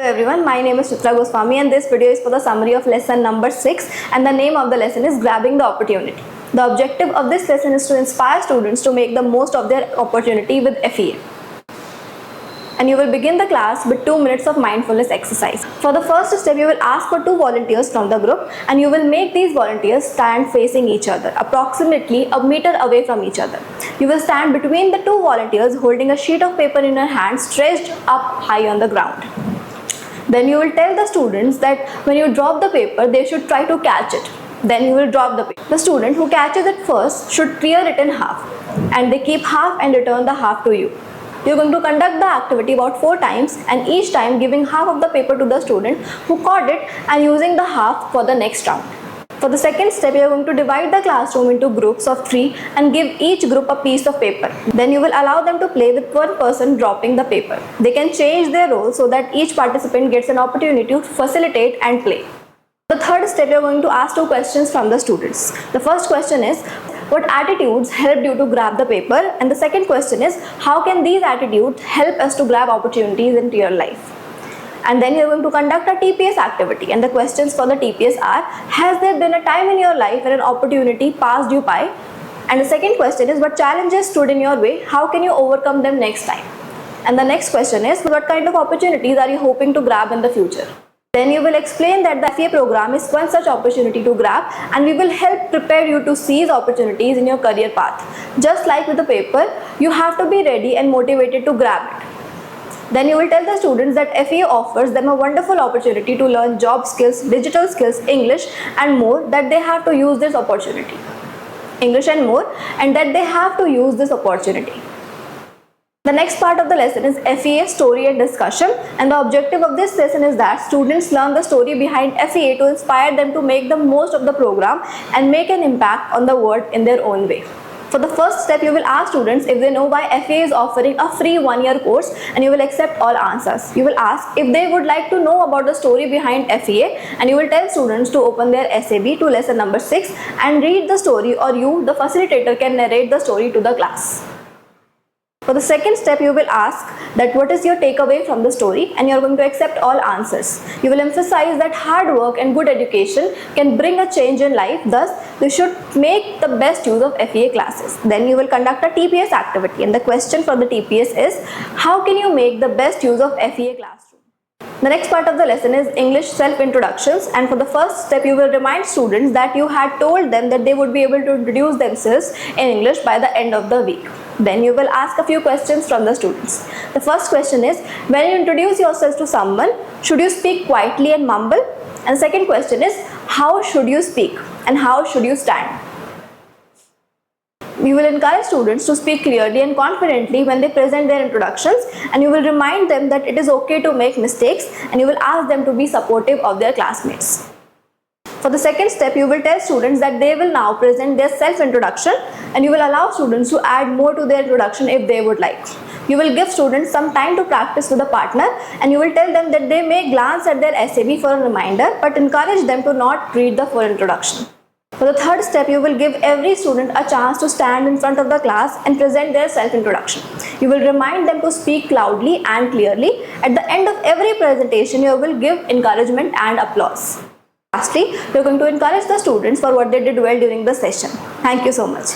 Hello everyone, my name is Chitra Goswami and this video is for the summary of lesson number 6 and the name of the lesson is Grabbing the Opportunity. The objective of this lesson is to inspire students to make the most of their opportunity with FEA. And you will begin the class with 2 minutes of mindfulness exercise. For the first step, you will ask for 2 volunteers from the group and you will make these volunteers stand facing each other, approximately a meter away from each other. You will stand between the 2 volunteers holding a sheet of paper in your hand stretched up high on the ground. Then you will tell the students that when you drop the paper, they should try to catch it. Then you will drop the paper. The student who catches it first should tear it in half and they keep half and return the half to you. You are going to conduct the activity about 4 times and each time giving half of the paper to the student who caught it and using the half for the next round. For the second step, you are going to divide the classroom into groups of 3 and give each group a piece of paper. Then you will allow them to play with one person dropping the paper. They can change their role so that each participant gets an opportunity to facilitate and play. The third step, you are going to ask 2 questions from the students. The first question is, what attitudes helped you to grab the paper? And the second question is, how can these attitudes help us to grab opportunities into your life? And then you are going to conduct a TPS activity and the questions for the TPS are, has there been a time in your life when an opportunity passed you by? And the second question is, what challenges stood in your way? How can you overcome them next time? And the next question is, what kind of opportunities are you hoping to grab in the future? Then you will explain that the FEA program is one such opportunity to grab and we will help prepare you to seize opportunities in your career path. Just like with the paper, you have to be ready and motivated to grab it. Then you will tell the students that FEA offers them a wonderful opportunity to learn job skills, digital skills, English and more, that they have to use this opportunity. English and more, and that they have to use this opportunity. The next part of the lesson is FEA story and discussion, and the objective of this lesson is that students learn the story behind FEA to inspire them to make the most of the program and make an impact on the world in their own way. For the first step, you will ask students if they know why FEA is offering a free 1-year course and you will accept all answers. You will ask if they would like to know about the story behind FEA and you will tell students to open their SAB to lesson number 6 and read the story, or you, the facilitator, can narrate the story to the class. For the second step, you will ask that what is your takeaway from the story and you are going to accept all answers. You will emphasize that hard work and good education can bring a change in life, thus you should make the best use of FEA classes. Then you will conduct a TPS activity and the question for the TPS is, how can you make the best use of FEA classroom? The next part of the lesson is English self-introductions, and for the first step you will remind students that you had told them that they would be able to introduce themselves in English by the end of the week. Then you will ask a few questions from the students. The first question is, when you introduce yourself to someone, should you speak quietly and mumble? And the second question is, how should you speak and how should you stand? You will encourage students to speak clearly and confidently when they present their introductions, and you will remind them that it is okay to make mistakes, and you will ask them to be supportive of their classmates. For the second step, you will tell students that they will now present their self-introduction and you will allow students to add more to their introduction if they would like. You will give students some time to practice with a partner and you will tell them that they may glance at their SAB for a reminder, but encourage them to not read the full introduction. For the third step, you will give every student a chance to stand in front of the class and present their self-introduction. You will remind them to speak loudly and clearly. At the end of every presentation, you will give encouragement and applause. Lastly, we are going to encourage the students for what they did well during the session. Thank you so much.